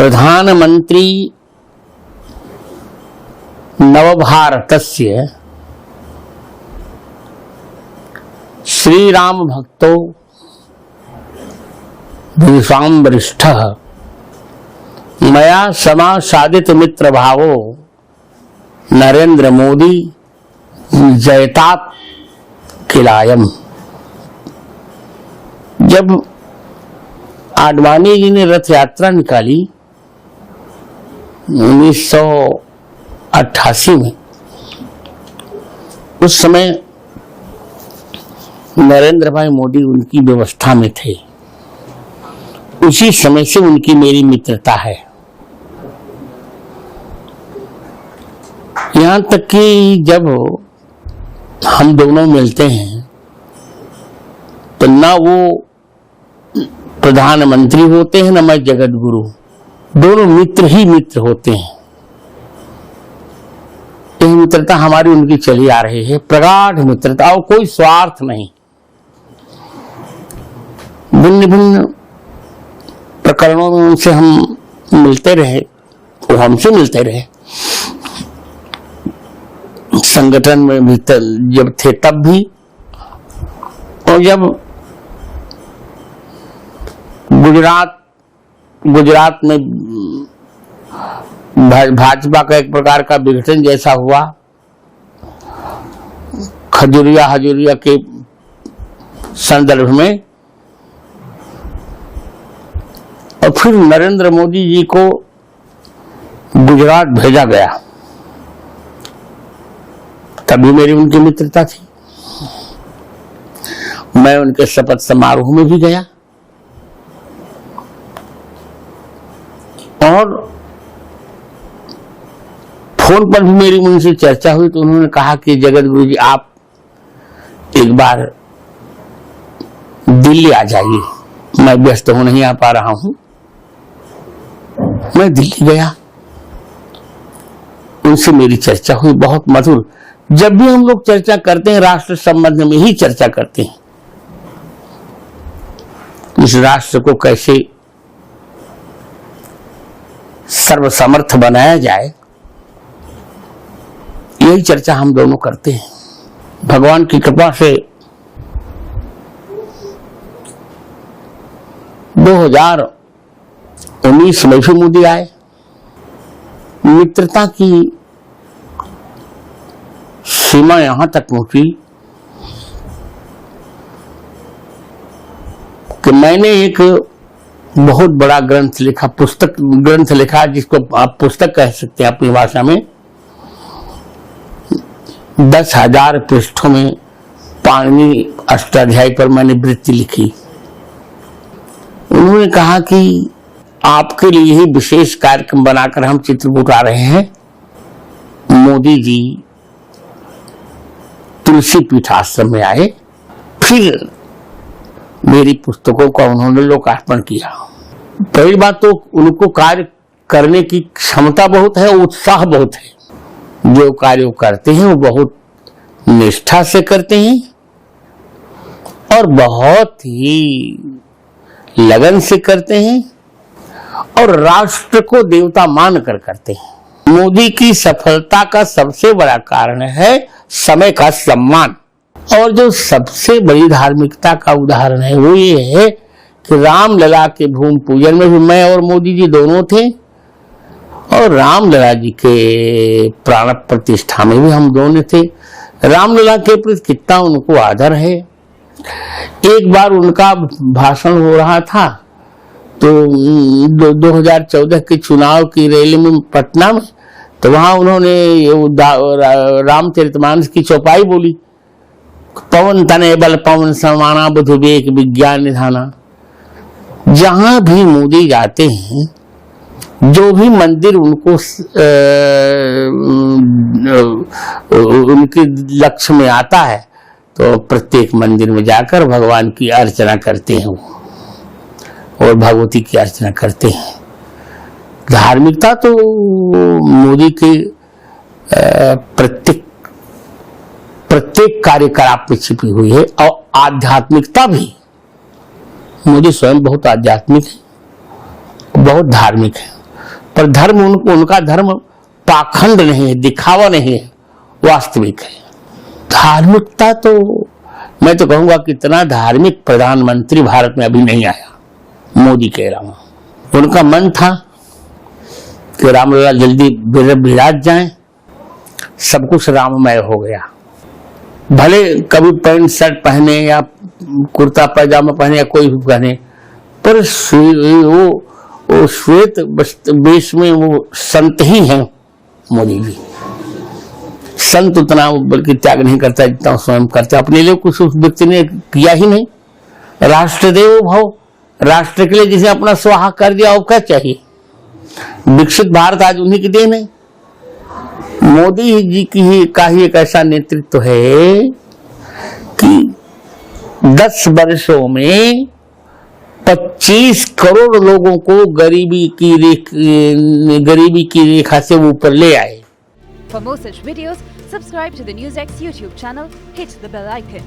प्रधानमंत्री नवभारतस्य श्रीराम भक्तो विशाम वरिष्ठः मया समासादित मित्र भावो नरेंद्र मोदी जयतात किलायम। जब आडवाणी जी ने रथ यात्रा निकाली 1988 में, उस समय नरेंद्र भाई मोदी उनकी व्यवस्था में थे। उसी समय से उनकी मेरी मित्रता है। यहां तक कि जब हम दोनों मिलते हैं तो ना वो प्रधानमंत्री होते हैं ना मैं जगत गुरु, दोनों मित्र ही मित्र होते हैं। यह मित्रता हमारी उनकी चली आ रही है, प्रगाढ़ मित्रता, और कोई स्वार्थ नहीं। भिन्न भिन्न प्रकरणों में उनसे हम मिलते रहे, वो हमसे मिलते रहे। संगठन में भी जब थे तब भी, और जब गुजरात में भाजपा का एक प्रकार का विघटन जैसा हुआ, खजूरिया के संदर्भ में, और फिर नरेंद्र मोदी जी को गुजरात भेजा गया, तभी मेरी उनकी मित्रता थी। मैं उनके शपथ समारोह में भी गया, और फोन पर भी मेरी उनसे चर्चा हुई तो उन्होंने कहा कि जगत गुरु जी आप एक बार दिल्ली आ जाइए। मैं व्यस्त हूं, नहीं आ पा रहा हूं। मैं दिल्ली गया, उनसे मेरी चर्चा हुई, बहुत मधुर। जब भी हम लोग चर्चा करते हैं राष्ट्र संबंध में ही चर्चा करते हैं, इस राष्ट्र को कैसे सर्वसमर्थ बनाया जाए, यही चर्चा हम दोनों करते हैं। भगवान की कृपा से 2019 में भी मोदी आए। मित्रता की सीमा यहां तक पहुंची कि मैंने एक बहुत बड़ा ग्रंथ लिखा, जिसको आप पुस्तक कह सकते हैं अपनी भाषा में। 10,000 पृष्ठों में पाणिनि अष्टाध्यायी पर मैंने वृत्ति लिखी। उन्होंने कहा कि आपके लिए ही विशेष कार्यक्रम बनाकर हम चित्रकूट आ रहे हैं। मोदी जी तुलसी पीठ आश्रम में आए, फिर मेरी पुस्तकों का उन्होंने लोकार्पण किया। पहली बात तो उनको कार्य करने की क्षमता बहुत है, उत्साह बहुत है। जो कार्य करते हैं वो बहुत निष्ठा से करते हैं और बहुत ही लगन से करते हैं, और राष्ट्र को देवता मानकर करते हैं। मोदी की सफलता का सबसे बड़ा कारण है समय का सम्मान। और जो सबसे बड़ी धार्मिकता का उदाहरण है वो ये है कि रामलला के भूमि पूजन में भी मैं और मोदी जी दोनों थे, और रामलला जी के प्राण प्रतिष्ठा में भी हम दोनों थे। रामलला के प्रति कितना उनको आदर है। एक बार उनका भाषण हो रहा था तो 2014 के चुनाव की रैली में पटना में, तो वहां उन्होंने रामचरितमानस की चौपाई बोली, पवन तने बल पवन समाना बुध विवेक विज्ञान निधाना। जहां भी मोदी जाते हैं, जो भी मंदिर उनको उनके लक्ष्य में आता है, तो प्रत्येक मंदिर में जाकर भगवान की अर्चना करते हैं और भगवती की अर्चना करते हैं। धार्मिकता तो मोदी के प्रत्येक कार्यकलाप में छिपी हुई है, और आध्यात्मिकता भी। मोदी स्वयं बहुत आध्यात्मिक है, बहुत धार्मिक है। पर धर्म उनका धर्म पाखंड नहीं है, दिखावा नहीं है, वास्तविक है। धार्मिकता तो मैं तो कहूंगा कि इतना धार्मिक प्रधानमंत्री भारत में अभी नहीं आया, मोदी के अलावा। उनका मन था कि रामलला जल्दी विराज जाएं, सब कुछ राममय हो गया। भले कभी पैंट शर्ट पहने या कुर्ता पैजामा पहने या कोई भी पहने, पर वो श्वेत वेश में वो संत ही हैं मोदी जी। संत उतना बल्कि त्याग नहीं करता जितना स्वयं करता, अपने लिए कुछ उस व्यक्ति ने किया ही नहीं। राष्ट्रदेव भव, राष्ट्र के लिए जिसे अपना स्वाहा कर दिया, वो क्या चाहिए। विकसित भारत आज उन्हीं की देन है। मोदी जी की ही का ही एक ऐसा नेतृत्व है कि 10 वर्षों में 25 करोड़ लोगों को गरीबी की रेखा से ऊपर ले आए। For more such videos, subscribe to the NewsX YouTube channel, hit the bell icon.